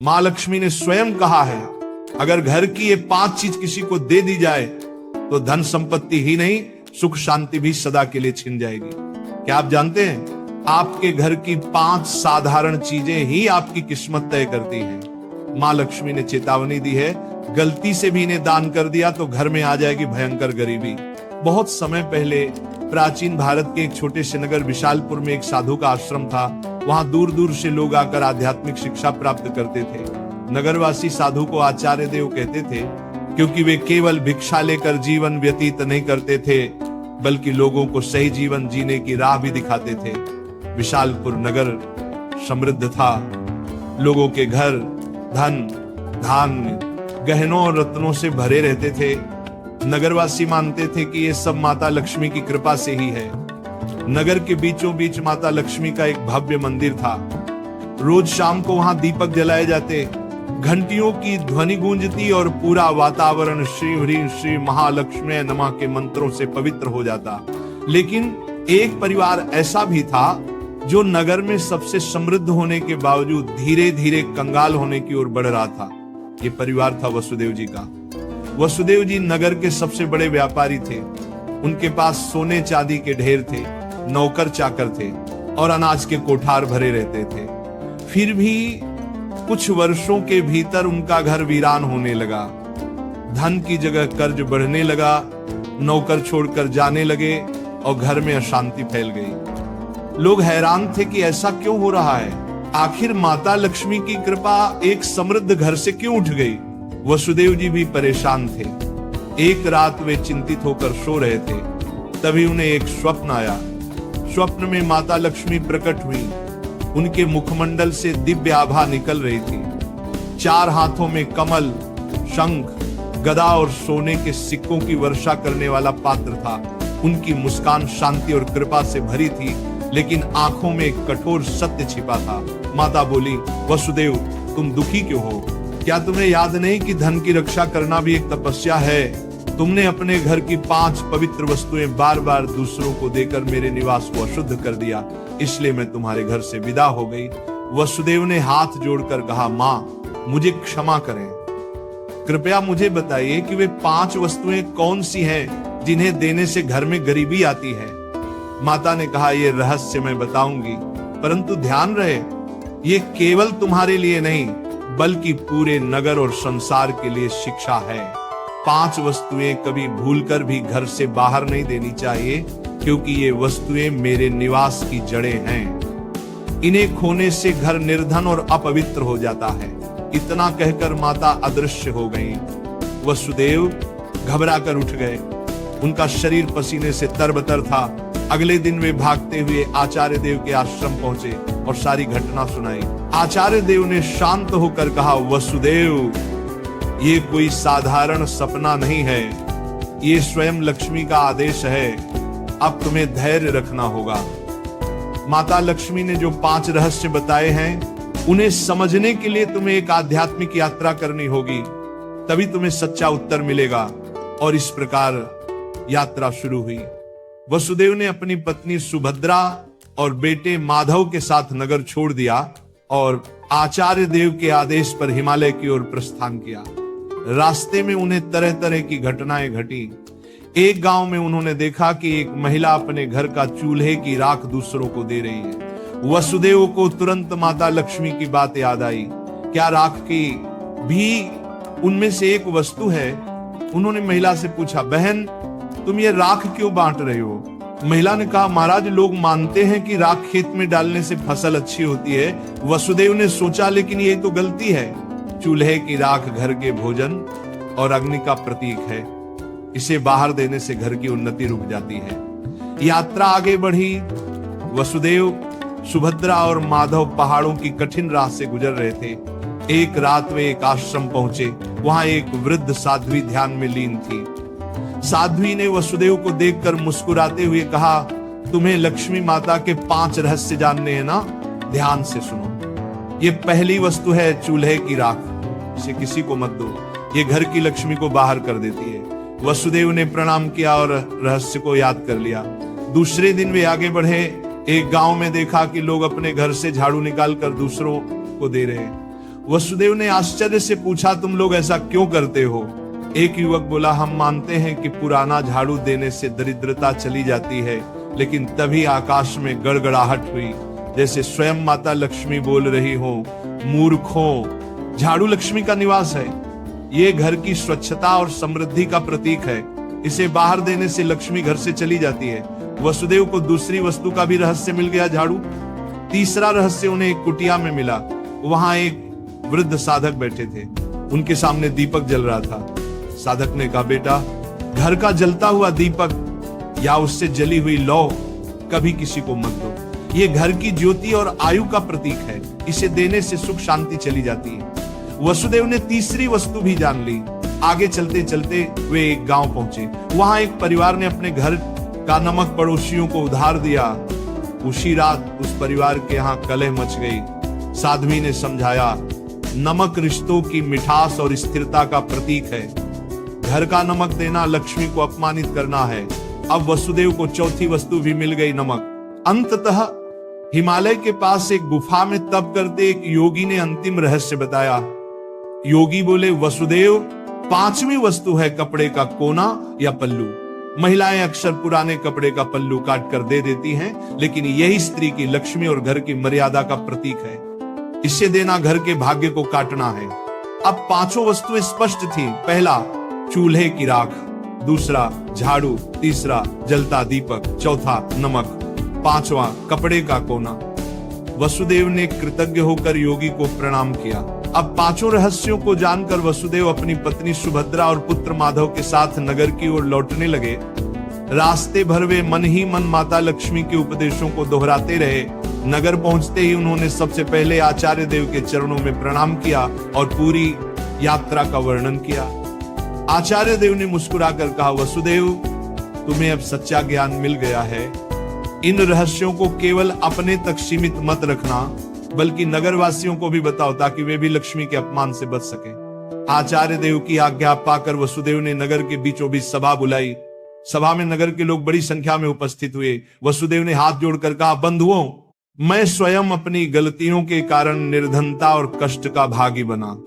मां लक्ष्मी ने स्वयं कहा है, अगर घर की ये 5 चीज किसी को दे दी जाए तो धन संपत्ति ही नहीं, सुख शांति भी सदा के लिए छिन जाएगी। क्या आप जानते हैं, आपके घर की 5 साधारण चीजें ही आपकी किस्मत तय करती हैं। मां लक्ष्मी ने चेतावनी दी है, गलती से भी इन्हें दान कर दिया तो घर में आ जाएगी भयंकर गरीबी। बहुत समय पहले प्राचीन भारत के एक छोटे से नगर विशालपुर में एक साधु का आश्रम था। वहां दूर दूर से लोग आकर आध्यात्मिक शिक्षा प्राप्त करते थे। नगरवासी साधु को आचार्य देव कहते थे, क्योंकि वे केवल भिक्षा लेकर जीवन व्यतीत नहीं करते थे, बल्कि लोगों को सही जीवन जीने की राह भी दिखाते थे। विशालपुर नगर समृद्ध था, लोगों के घर धन धान्य गहनों और रत्नों से भरे रहते थे। नगरवासी मानते थे कि ये सब माता लक्ष्मी की कृपा से ही है। नगर के बीचों बीच माता लक्ष्मी का एक भव्य मंदिर था। रोज शाम को वहां दीपक जलाए जाते, घंटियों की ध्वनि गूंजती और पूरा वातावरण श्री ह्रीं श्री महालक्ष्मी नमः के मंत्रों से पवित्र हो जाता। लेकिन एक परिवार ऐसा भी था जो नगर में सबसे समृद्ध होने के बावजूद धीरे धीरे कंगाल होने की ओर बढ़ रहा था। ये परिवार था वसुदेव जी का। वसुदेव जी नगर के सबसे बड़े व्यापारी थे। उनके पास सोने चांदी के ढेर थे, नौकर चाकर थे और अनाज के कोठार भरे रहते थे। फिर भी कुछ वर्षों के भीतर उनका घर वीरान होने लगा। धन की जगह कर्ज बढ़ने लगा, नौकर छोड़कर जाने लगे और घर में अशांति फैल गई। लोग हैरान थे कि ऐसा क्यों हो रहा है, आखिर माता लक्ष्मी की कृपा एक समृद्ध घर से क्यों उठ गई। वसुदेव जी भी परेशान थे। एक रात वे चिंतित होकर सो रहे थे, तभी उन्हें एक स्वप्न आया। स्वप्न में माता लक्ष्मी प्रकट हुई। उनके मुखमंडल से दिव्य आभा निकल रही थी। 4 हाथों में कमल, शंख, गदा और सोने के सिक्कों की वर्षा करने वाला पात्र था। उनकी मुस्कान शांति और कृपा से भरी थी, लेकिन आंखों में एक कठोर सत्य छिपा था। माता बोली, वसुदेव तुम दुखी क्यों हो? क्या तुम्हें याद नहीं कि धन की रक्षा करना भी एक तपस्या है? तुमने अपने घर की 5 पवित्र वस्तुएं बार बार दूसरों को देकर मेरे निवास को अशुद्ध कर दिया, इसलिए मैं तुम्हारे घर से विदा हो गई। वसुदेव ने हाथ जोड़कर कहा, मां मुझे क्षमा करें, कृपया मुझे बताइए कि वे 5 वस्तुएं कौन सी हैं जिन्हें देने से घर में गरीबी आती है। माता ने कहा, ये रहस्य मैं बताऊंगी, परंतु ध्यान रहे ये केवल तुम्हारे लिए नहीं बल्कि पूरे नगर और संसार के लिए शिक्षा है। 5 वस्तुएं कभी भूलकर भी घर से बाहर नहीं देनी चाहिए, क्योंकि ये वस्तुएं मेरे निवास की जड़ें हैं। इन्हें खोने से घर निर्धन और अपवित्र हो जाता है। इतना कहकर माता अदृश्य हो गईं। वसुदेव घबरा कर उठ गए। उनका शरीर पसीने से तरबतर था। अगले दिन वे भागते हुए आचार्य देव के आश्रम पहुंचे और सारी घटना सुनाई। आचार्य देव ने शांत होकर कहा, वसुदेव ये कोई साधारण सपना नहीं है, ये स्वयं लक्ष्मी का आदेश है। अब तुम्हें धैर्य रखना होगा। माता लक्ष्मी ने जो 5 रहस्य बताए हैं, उन्हें समझने के लिए तुम्हें एक आध्यात्मिक यात्रा करनी होगी, तभी तुम्हें सच्चा उत्तर मिलेगा। और इस प्रकार यात्रा शुरू हुई। वसुदेव ने अपनी पत्नी सुभद्रा और बेटे माधव के साथ नगर छोड़ दिया और आचार्य देव के आदेश पर हिमालय की ओर प्रस्थान किया। रास्ते में उन्हें तरह तरह की घटनाएं घटी। एक गांव में उन्होंने देखा कि एक महिला अपने घर का चूल्हे की राख दूसरों को दे रही है। वसुदेव को तुरंत माता लक्ष्मी की बात याद आई। क्या राख की भी उनमें से एक वस्तु है? उन्होंने महिला से पूछा, बहन तुम ये राख क्यों बांट रही हो? महिला ने कहा, महाराज लोग मानते हैं कि राख खेत में डालने से फसल अच्छी होती है। वसुदेव ने सोचा, लेकिन ये तो गलती है। चूल्हे की राख घर के भोजन और अग्नि का प्रतीक है। इसे बाहर देने से घर की उन्नति रुक जाती है। यात्रा आगे बढ़ी। वसुदेव, सुभद्रा और माधव पहाड़ों की कठिन राह से गुजर रहे थे। एक रात वे एक आश्रम पहुंचे। वहां एक वृद्ध साध्वी ध्यान में लीन थी। साध्वी ने वसुदेव को देखकर मुस्कुराते हुए कहा, तुम्हें लक्ष्मी माता के 5 रहस्य जानने हैं ना? ध्यान से सुनो। ये पहली वस्तु है चूल्हे की राख। इसे किसी को मत दो, ये घर की लक्ष्मी को बाहर कर देती है। वसुदेव ने प्रणाम किया और रहस्य को याद कर लिया। दूसरे दिन वे आगे बढ़े। एक गांव में देखा कि लोग अपने घर से झाड़ू निकालकर दूसरों को दे रहे हैं। वसुदेव ने आश्चर्य से पूछा, तुम लोग ऐसा क्यों करते हो? एक युवक बोला, हम मानते हैं कि पुराना झाड़ू देने से दरिद्रता चली जाती है। लेकिन तभी आकाश में गड़गड़ाहट हुई, जैसे स्वयं माता लक्ष्मी बोल रही हो, मूर्खों, झाड़ू लक्ष्मी का निवास है। ये घर की स्वच्छता और समृद्धि का प्रतीक है। इसे बाहर देने से लक्ष्मी घर से चली जाती है। वसुदेव को दूसरी वस्तु का भी रहस्य मिल गया, झाड़ू। तीसरा रहस्य उन्हें एक कुटिया में मिला। वहां एक वृद्ध साधक बैठे थे, उनके सामने दीपक जल रहा था। साधक ने कहा, बेटा, घर का जलता हुआ दीपक या उससे जली हुई लौ कभी किसी को मत दो। ये घर की ज्योति और आयु का प्रतीक है। इसे देने से सुख शांति चली जाती है। वसुदेव ने तीसरी वस्तु भी जान ली। आगे चलते चलते वे एक गांव पहुंचे। वहां एक परिवार ने अपने घर का नमक पड़ोसियों को उधार दिया। उसी रात उस परिवार के यहाँ कलह मच गई। साध्वी ने समझाया, नमक रिश्तों की मिठास और स्थिरता का प्रतीक है। घर का नमक देना लक्ष्मी को अपमानित करना है। अब वसुदेव को चौथी वस्तु भी मिल गई, नमक। अंततः हिमालय के पास एक गुफा में तप करते एक योगी ने अंतिम रहस्य बताया। योगी बोले, वसुदेव, पांचवी वस्तु है कपड़े का कोना या पल्लू। महिलाएं अक्सर पुराने कपड़े का पल्लू काट कर दे देती हैं, लेकिन यही स्त्री की लक्ष्मी और घर की मर्यादा का प्रतीक है। इसे देना घर के भाग्य को काटना है। अब पांचों वस्तुएं स्पष्ट थी। पहला, चूल्हे की राख। दूसरा, झाड़ू। तीसरा, जलता दीपक। चौथा, नमक। पांचवा, कपड़े का कोना। वसुदेव ने कृतज्ञ होकर योगी को प्रणाम किया। अब पांचों रहस्यों को जानकर वसुदेव अपनी पत्नी सुभद्रा और पुत्र माधव के साथ नगर की ओर लौटने लगे। रास्ते भर वे मन ही मन माता लक्ष्मी के उपदेशों को दोहराते रहे। नगर पहुंचते ही उन्होंने सबसे पहले आचार्य देव के चरणों में प्रणाम किया और पूरी यात्रा का वर्णन किया। आचार्य देव ने मुस्कुराकर कहा, वसुदेव, तुम्हें अब सच्चा ज्ञान मिल गया है। इन रहस्यों को केवल अपने तक सीमित मत रखना, बल्कि नगरवासियों को भी बताओ, ताकि वे भी लक्ष्मी के अपमान से बच सके। आचार्य देव की आज्ञा पाकर वसुदेव ने नगर के बीचों बीच सभा बुलाई। सभा में नगर के लोग बड़ी संख्या में उपस्थित हुए। वसुदेव ने हाथ जोड़कर कहा, बंधुओं, मैं स्वयं अपनी गलतियों के कारण निर्धनता और कष्ट का भागी बना।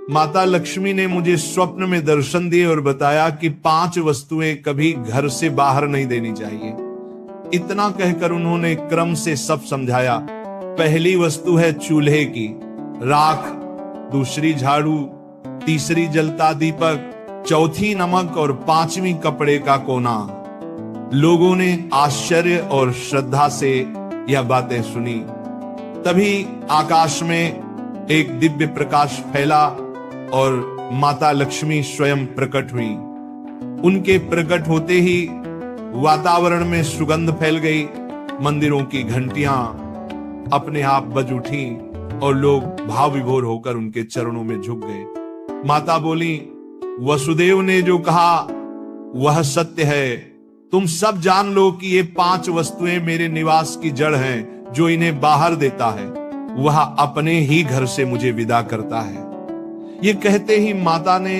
माता लक्ष्मी ने मुझे स्वप्न में दर्शन दिए और बताया कि 5 वस्तुएं कभी घर से बाहर नहीं देनी चाहिए। इतना कहकर उन्होंने क्रम से सब समझाया। पहली वस्तु है चूल्हे की राख, दूसरी झाड़ू, तीसरी जलता दीपक, चौथी नमक और 5वीं कपड़े का कोना। लोगों ने आश्चर्य और श्रद्धा से यह बातें सुनी। तभी आकाश में एक दिव्य प्रकाश फैला और माता लक्ष्मी स्वयं प्रकट हुई। उनके प्रकट होते ही वातावरण में सुगंध फैल गई। मंदिरों की घंटियां अपने आप बज उठी और लोग भाव विभोर होकर उनके चरणों में झुक गए। माता बोली, वसुदेव ने जो कहा वह सत्य है। तुम सब जान लो कि ये 5 वस्तुएं मेरे निवास की जड़ हैं। जो इन्हें बाहर देता है वह अपने ही घर से मुझे विदा करता है। ये कहते ही माता ने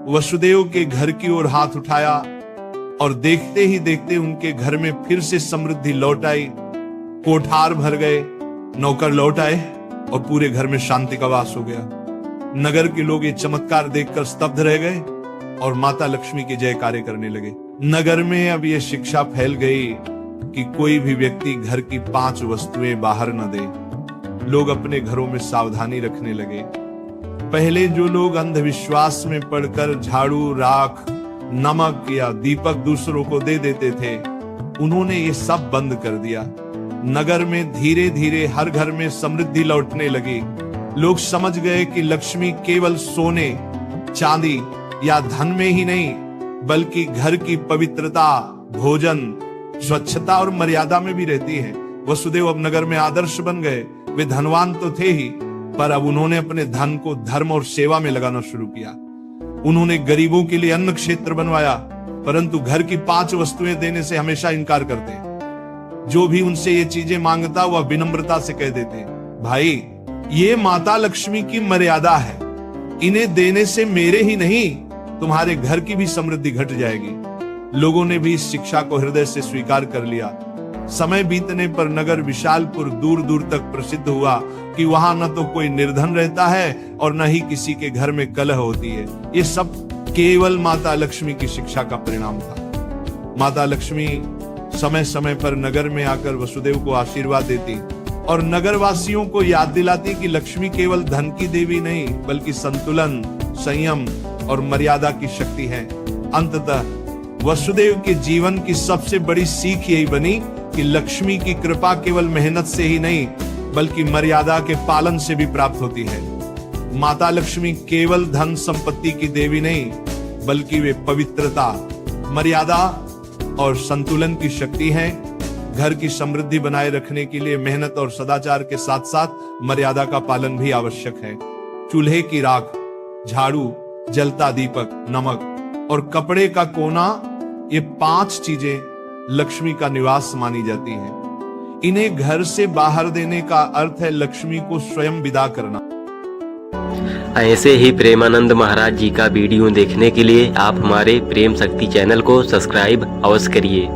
वसुदेव के घर की ओर हाथ उठाया और देखते ही देखते उनके घर में फिर से समृद्धि लौट आई। कोठार भर गए, नौकर लौट आए और पूरे घर में शांति का वास हो गया। नगर के लोग ये चमत्कार देखकर स्तब्ध रह गए और माता लक्ष्मी के जयकारे करने लगे। नगर में अब ये शिक्षा फैल गई कि कोई भी व्यक्ति घर की 5 वस्तुएं बाहर न दे। लोग अपने घरों में सावधानी रखने लगे। पहले जो लोग अंधविश्वास में पड़कर झाड़ू, राख, नमक या दीपक दूसरों को दे देते थे, उन्होंने ये सब बंद कर दिया। नगर में धीरे धीरे हर घर में समृद्धि लौटने लगी। लोग समझ गए कि लक्ष्मी केवल सोने, चांदी या धन में ही नहीं, बल्कि घर की पवित्रता, भोजन, स्वच्छता और मर्यादा में भी रहती है। वसुदेव अब नगर में आदर्श बन गए। वे धनवान तो थे ही, पर अब उन्होंने अपने धन को धर्म और सेवा में लगाना शुरू किया। उन्होंने गरीबों के लिए अन्न क्षेत्र बनवाया, परंतु घर की 5 वस्तुएं देने से हमेशा इनकार करते। जो भी उनसे ये चीजें मांगता वह विनम्रता से कह देते, भाई ये माता लक्ष्मी की मर्यादा है, इन्हें देने से मेरे ही नहीं तुम्हारे घर की भी समृद्धि घट जाएगी। लोगों ने भी इस शिक्षा को हृदय से स्वीकार कर लिया। समय बीतने पर नगर विशालपुर दूर दूर तक प्रसिद्ध हुआ कि वहां न तो कोई निर्धन रहता है और न ही किसी के घर में कलह होती है। ये सब केवल माता लक्ष्मी की शिक्षा का परिणाम था। माता लक्ष्मी समय समय पर नगर में आकर वसुदेव को आशीर्वाद देती और नगरवासियों को याद दिलाती कि लक्ष्मी केवल धन की देवी नहीं बल्कि संतुलन, संयम और मर्यादा की शक्ति है। अंततः वसुदेव के जीवन की सबसे बड़ी सीख यही बनी कि लक्ष्मी की कृपा केवल मेहनत से ही नहीं बल्कि मर्यादा के पालन से भी प्राप्त होती है। माता लक्ष्मी केवल धन संपत्ति की देवी नहीं बल्कि वे पवित्रता, मर्यादा और संतुलन की शक्ति हैं। घर की समृद्धि बनाए रखने के लिए मेहनत और सदाचार के साथ साथ मर्यादा का पालन भी आवश्यक है। चूल्हे की राख, झाड़ू, जलता दीपक, नमक और कपड़े का कोना, ये 5 चीजें लक्ष्मी का निवास मानी जाती हैं। इन्हें घर से बाहर देने का अर्थ है लक्ष्मी को स्वयं विदा करना। ऐसे ही प्रेमानंद महाराज जी का वीडियो देखने के लिए आप हमारे प्रेम शक्ति चैनल को सब्सक्राइब अवश्य करिए।